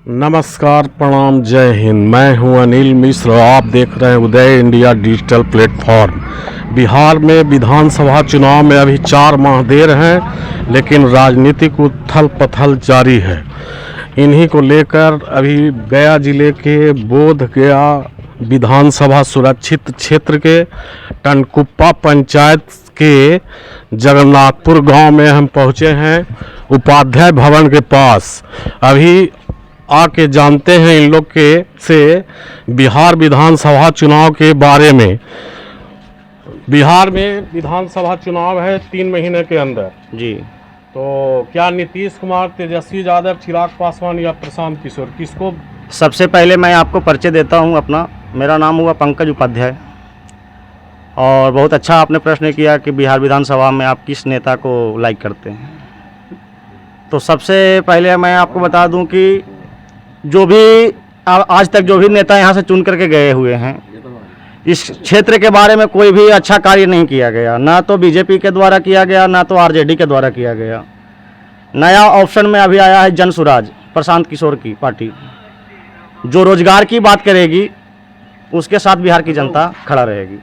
नमस्कार, प्रणाम, जय हिंद। मैं हूं अनिल मिश्र। आप देख रहे हैं उदय इंडिया डिजिटल प्लेटफॉर्म। बिहार में विधानसभा चुनाव में अभी 4 माह देर हैं, लेकिन राजनीतिक उथल पथल जारी है। इन्हीं को लेकर अभी गया जिले के बोध गया विधानसभा सुरक्षित क्षेत्र के टनकुप्पा पंचायत के जगन्नाथपुर गांव में हम पहुंचे हैं, उपाध्याय भवन के पास। अभी आके जानते हैं इन लोग के से बिहार विधानसभा चुनाव के बारे में। बिहार में विधानसभा चुनाव है 3 महीने के अंदर जी। तो क्या नीतीश कुमार, तेजस्वी यादव, चिराग पासवान या प्रशांत किशोर, किसको? सबसे पहले मैं आपको परिचय देता हूं अपना। मेरा नाम हुआ पंकज उपाध्याय। और बहुत अच्छा आपने प्रश्न किया कि बिहार विधानसभा में आप किस नेता को लाइक करते हैं। तो सबसे पहले मैं आपको बता दूं कि जो भी आज तक जो भी नेता यहाँ से चुन करके गए हुए हैं, इस क्षेत्र के बारे में कोई भी अच्छा कार्य नहीं किया गया। ना तो बीजेपी के द्वारा किया गया, ना तो आरजेडी के द्वारा किया गया। नया ऑप्शन में अभी आया है जन सुराज, प्रशांत किशोर की पार्टी, जो रोजगार की बात करेगी उसके साथ बिहार की जनता खड़ा रहेगी।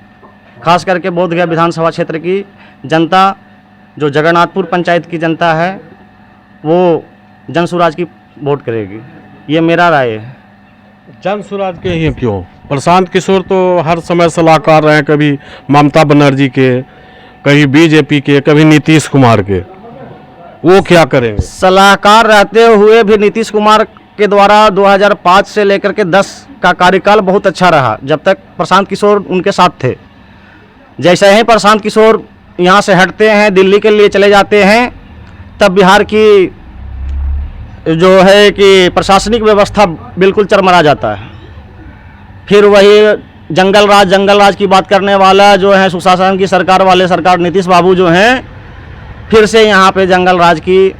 खास करके बोध गया विधानसभा क्षेत्र की जनता, जो जगन्नाथपुर पंचायत की जनता है, वो जन सुराज की वोट करेगी। ये मेरा राय है। जन सुराज के ही क्यों? प्रशांत किशोर तो हर समय सलाहकार रहे, कभी ममता बनर्जी के, कभी बीजेपी के, कभी नीतीश कुमार के। वो क्या करेंगे? सलाहकार रहते हुए भी नीतीश कुमार के द्वारा 2005 से लेकर के 10 का कार्यकाल बहुत अच्छा रहा, जब तक प्रशांत किशोर उनके साथ थे। जैसे ही प्रशांत किशोर यहाँ से हटते हैं, दिल्ली के लिए चले जाते हैं, तब बिहार की जो है कि प्रशासनिक व्यवस्था बिल्कुल चरमरा जाता है। फिर वही जंगल राज की बात करने वाला जो है सुशासन की सरकार वाले सरकार नीतीश बाबू जो हैं, फिर से यहाँ पे जंगल राज की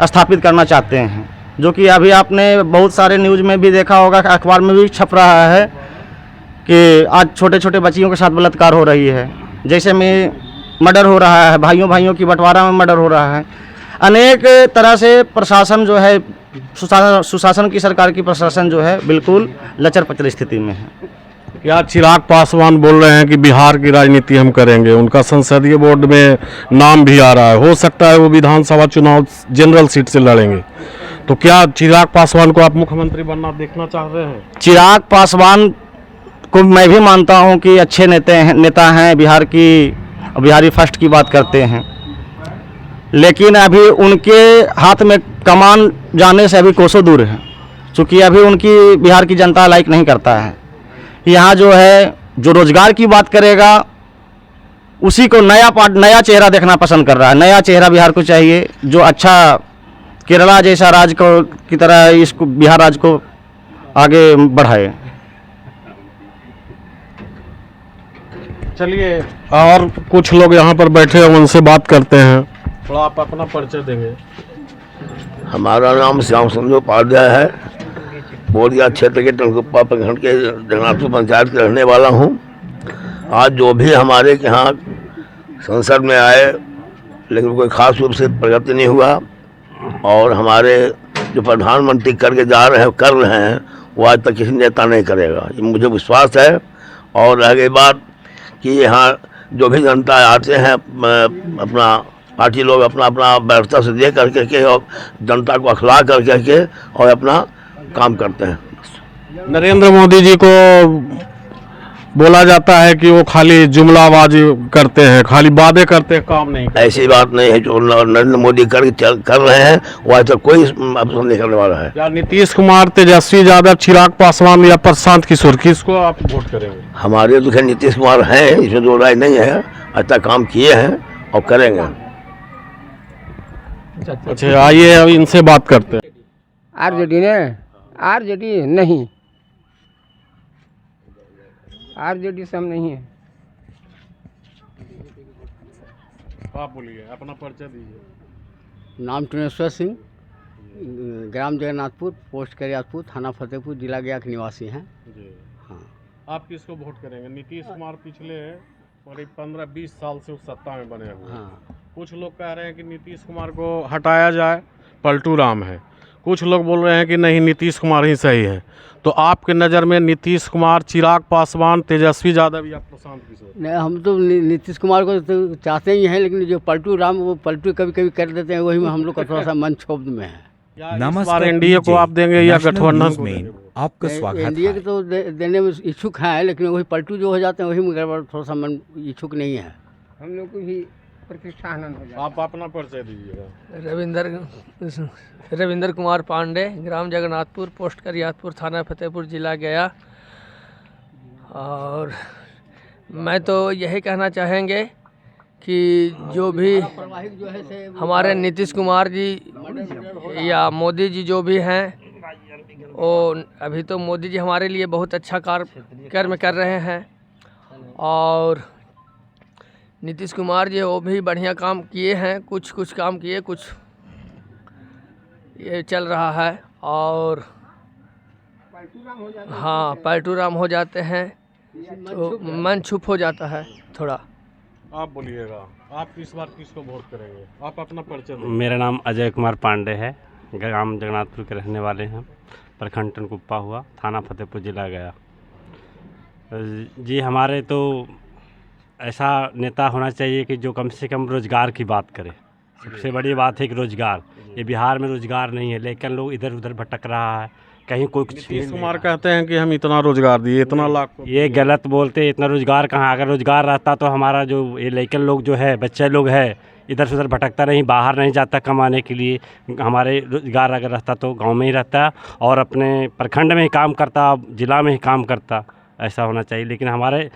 स्थापित करना चाहते हैं। जो कि अभी आपने बहुत सारे न्यूज़ में भी देखा होगा, अखबार में भी छप रहा है कि आज छोटे छोटे बच्चियों के साथ बलात्कार हो रही है, जैसे में मर्डर हो रहा है, भाइयों की बंटवारा में मर्डर हो रहा है। अनेक तरह से प्रशासन जो है, सुशासन की सरकार की प्रशासन जो है बिल्कुल लचर पचर स्थिति में है। क्या चिराग पासवान बोल रहे हैं कि बिहार की राजनीति हम करेंगे? उनका संसदीय बोर्ड में नाम भी आ रहा है, हो सकता है वो विधानसभा चुनाव जनरल सीट से लड़ेंगे। तो क्या चिराग पासवान को आप मुख्यमंत्री बनना देखना चाह रहे हैं? चिराग पासवान को मैं भी मानता हूं कि अच्छे नेता हैं, बिहारी फर्स्ट की बात करते हैं, लेकिन अभी उनके हाथ में कमान जाने से अभी कोसों दूर है। चूँकि अभी उनकी बिहार की जनता लाइक नहीं करता है। यहाँ जो है, जो रोजगार की बात करेगा उसी को नया चेहरा देखना पसंद कर रहा है। नया चेहरा बिहार को चाहिए, जो अच्छा केरला जैसा राज्य को की तरह इसको बिहार राज्य को आगे बढ़ाए। चलिए, और कुछ लोग यहाँ पर बैठे हैं, उनसे बात करते हैं। थोड़ा आप अपना परिचय देंगे? हमारा नाम श्याम सुंदर उपाध्याय है। बोधगया क्षेत्र के टनकुप्पा प्रखंड के जगन्नाथपुर पंचायत का रहने वाला हूँ। आज जो भी हमारे यहाँ संसद में आए, लेकिन कोई खास रूप से प्रगति नहीं हुआ, और हमारे जो प्रधानमंत्री कर रहे हैं वो आज तक किसी नेता नहीं करेगा, ये मुझे विश्वास है। और रह गई बात कि यहाँ जो भी जनता आते हैं, अपना पार्टी लोग अपना व्यवस्था से दे करके के और जनता को अखला करके के और अपना काम करते हैं। नरेंद्र मोदी जी को बोला जाता है कि वो खाली जुमलाबाजी करते हैं, खाली वादे करते हैं, काम नहीं करते। ऐसी बात नहीं है। जो नरेंद्र मोदी कर रहे हैं वो आज तक कोई अफसर नहीं करने वाला है। क्या नीतीश कुमार, तेजस्वी यादव, चिराग पासवान या प्रशांत किशोर, किसको आप वोट करेंगे? हमारे तो खैर नीतीश कुमार हैं, इसमें दो राय नहीं है। अच्छा काम किए हैं और करेंगे। अच्छा, आइए अब इनसे बात करते हैं। आरजेडी नहीं, आरजेडी सब नहीं है। आप बोलिए, अपना परिचय दीजिए। नाम टुनेश्वर सिंह, ग्राम जगन्नाथपुर, पोस्ट करियातपुर, थाना फतेहपुर, जिला गया के निवासी हैं। जी। हाँ। आप किसको वोट करेंगे? नीतीश कुमार पिछले करीब 15-20 साल से उस सत्ता में बने हुए। हाँ। कुछ लोग कह रहे हैं कि नीतीश कुमार को हटाया जाए, पलटू राम है। कुछ लोग बोल रहे हैं कि नहीं नीतीश कुमार ही सही है। तो आपके नज़र में नीतीश कुमार, चिराग पासवान, तेजस्वी यादव या प्रशांत किशोर? नहीं, हम तो नीतीश कुमार को तो चाहते ही हैं, लेकिन जो पलटू राम वो पलटू कभी कभी कर देते हैं, वही में हम लोग का थोड़ा सा मन क्षोभ में है। या इस बार एनडीए को आप देंगे या गठबंधन को देंगे? आपका स्वागत एनडीए के है। तो देने में इच्छुक हैं, लेकिन वही पलटू जो हो जाते हैं वही में गड़बड़ थोड़ा सा मन इच्छुक नहीं है। हम लोग को भी प्रतिष्ठा आनंद हो जाता आप अपना परिचय दीजिएगा। रविंदर कुमार पांडे, ग्राम जगन्नाथपुर, पोस्ट करियातपुर, थाना फतेहपुर, जिला गया। और मैं तो यही कहना चाहेंगे कि जो भी हमारे नीतीश कुमार जी या मोदी जी जो भी हैं, वो अभी तो मोदी जी हमारे लिए बहुत अच्छा कर्म कर रहे हैं, और नीतीश कुमार जी वो भी बढ़िया काम किए हैं, कुछ काम किए, कुछ ये चल रहा है। और हाँ, पलटू राम हो जाते हैं तो मन चुप हो जाता है थोड़ा। आप बोलिएगा, आप इस बार किसको वोट करेंगे? आप अपना परिचय दीजिए। मेरा नाम अजय कुमार पांडे है, ग्राम जगन्नाथपुर के रहने वाले हैं, प्रखंड टनकुप्पा हुआ, थाना फतेहपुर, जिला गया। जी, हमारे तो ऐसा नेता होना चाहिए कि जो कम से कम रोज़गार की बात करे। सबसे बड़ी बात है कि रोज़गार, ये बिहार में रोज़गार नहीं है, लेकिन लोग इधर उधर भटक रहा है, कहीं कोई कुछ नीतीश कुमार कहते हैं कि हम इतना रोजगार दिए, इतना लाख को। ये गलत बोलते हैं। इतना रोज़गार कहाँ? अगर रोज़गार रहता तो हमारा जो ये लड़के लोग जो है, बच्चे लोग है, इधर से उधर भटकता नहीं, बाहर नहीं जाता कमाने के लिए। हमारे रोज़गार अगर रहता तो गांव में ही रहता और अपने प्रखंड में ही काम करता, जिला में ही काम करता। ऐसा होना चाहिए, लेकिन हमारे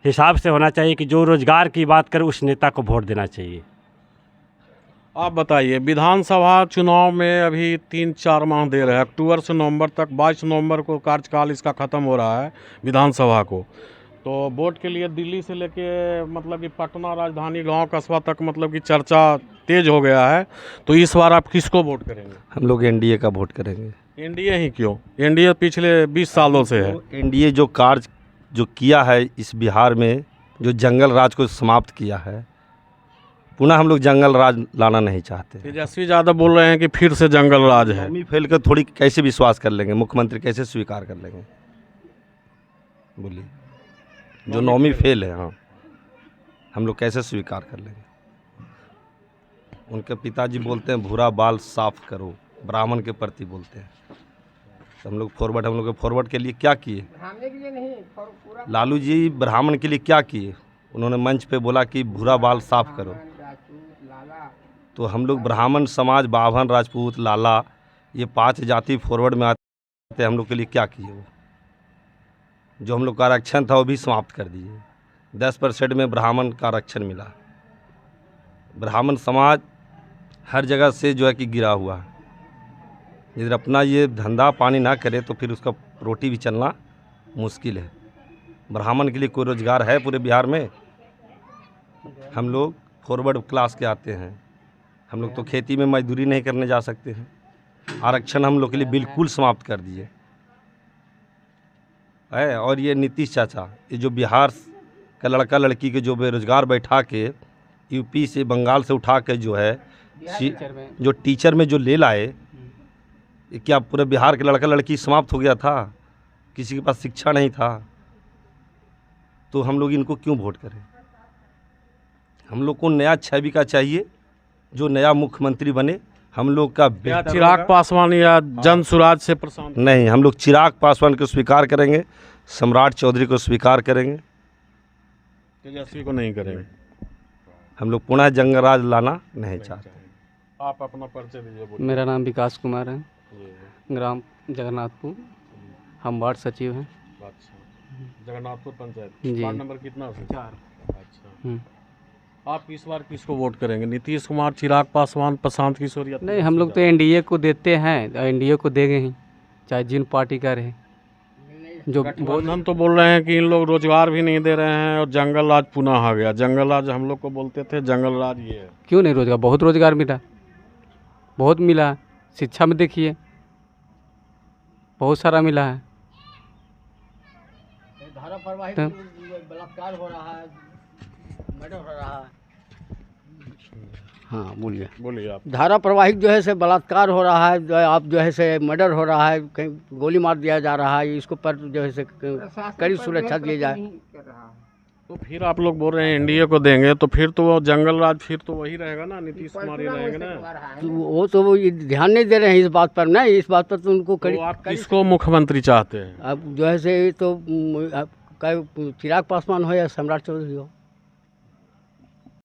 हिसाब से होना चाहिए कि जो रोज़गार की बात करे उस नेता को वोट देना चाहिए। आप बताइए, विधानसभा चुनाव में अभी 3-4 माह दे रहे हैं, अक्टूबर से नवंबर तक, 22 नवंबर को कार्यकाल इसका ख़त्म हो रहा है विधानसभा को। तो वोट के लिए दिल्ली से लेके मतलब कि पटना, राजधानी, गांव, कस्बा तक मतलब कि चर्चा तेज हो गया है। तो इस बार आप किसको वोट करेंगे? हम लोग एनडीए का वोट करेंगे। एनडीए ही क्यों? एनडीए पिछले 20 सालों से है। एनडीए जो कार्य जो किया है इस बिहार में, जो जंगल राज को समाप्त किया है, पुनः हम लोग जंगल राज लाना नहीं चाहते। तेजस्वी यादव बोल रहे हैं कि फिर से जंगल राज है। नौमी फैल कर थोड़ी कैसे विश्वास कर लेंगे? मुख्यमंत्री कैसे स्वीकार कर लेंगे? बोलिए, जो नौमी फेल है, हाँ, हम लोग कैसे स्वीकार कर लेंगे? उनके पिताजी बोलते हैं भूरा बाल साफ करो, ब्राह्मण के प्रति बोलते हैं। तो हम लोग फॉरवर्ड के लिए क्या किए? लालू जी ब्राह्मण के लिए क्या किए? उन्होंने मंच पे बोला कि भूरा बाल साफ करो। तो हम लोग ब्राह्मण समाज, बाभन, राजपूत, लाला, ये 5 जाति फॉरवर्ड में आते, हम लोग के लिए क्या किए? वो जो हम लोग का आरक्षण था वो भी समाप्त कर दिए। 10% में ब्राह्मण का आरक्षण मिला। ब्राह्मण समाज हर जगह से जो है कि गिरा हुआ है। यदि अपना ये धंधा पानी ना करे तो फिर उसका रोटी भी चलना मुश्किल है। ब्राह्मण के लिए कोई रोज़गार है पूरे बिहार में? हम लोग फॉरवर्ड क्लास के आते हैं, हम लोग तो खेती में मजदूरी नहीं करने जा सकते हैं। आरक्षण हम लोग के लिए बिल्कुल समाप्त कर दिए है। और ये नीतीश चाचा, ये जो बिहार का लड़का लड़की के जो बेरोजगार बैठा के यूपी से, बंगाल से उठा के जो है जो टीचर में जो ले लाए, ये क्या पूरे बिहार के लड़का लड़की समाप्त हो गया था? किसी के पास शिक्षा नहीं था? तो हम लोग इनको क्यों वोट करें? हम लोग को नया छवि का चाहिए, जो नया मुख्यमंत्री बने। हम लोग का क्या चिराग पासवान या जन सुराज से प्रशांत? नहीं, हम लोग चिराग पासवान को स्वीकार करेंगे, सम्राट चौधरी को स्वीकार करेंगे, तेजस्वी को नहीं करेंगे। हम लोग पुनः जंगलराज लाना नहीं चाहते। आप अपना परिचय दीजिए। बोलिए। मेरा नाम विकास कुमार है, ग्राम जगन्नाथपुर, हम वार्ड सचिव हैं। अच्छा, जगन्नाथपुर पंचायत, जी। वार्ड नंबर कितना है? 4। अच्छा, आप इस बार किसको वोट करेंगे? नीतीश कुमार, चिराग पासवान, प्रशांत किशोर या नहीं, हम लोग तो एनडीए को देते हैं, एनडीए को देंगे ही, चाहे जिन पार्टी का रहे। जो गठबंधन तो बोल रहे हैं कि इन लोग रोजगार भी नहीं दे रहे हैं और जंगल राज पुनः आ गया। जंगल राज हम लोग को बोलते थे, जंगल राज ये है। क्यों नहीं रोजगार? बहुत रोजगार मिला, बहुत मिला। शिक्षा में देखिए, बहुत सारा मिला है। धारा प्रवाहित तो बलात्कार हो रहा है, मर्डर हो रहा है। हाँ बोलिए। बोलिए आप। धारा प्रवाहिक जो है से बलात्कार हो रहा है, जो है आप जो है से मर्डर हो रहा है, कहीं गोली मार दिया जा रहा है, इसको पर जो है से कड़ी सुरक्षा दी जाए। तो फिर आप लोग बोल रहे हैं एनडीए को देंगे, तो फिर तो वो जंगल राज फिर तो वही रहेगा ना, नीतीश कुमार ही रहेंगे ना। तो वो तो वो ध्यान नहीं दे रहे हैं इस बात पर ना, इस बात पर तो उनको तो आप किसको मुख्यमंत्री चाहते हैं? अब जो है से तो चिराग पासवान हो या सम्राट चौधरी हो।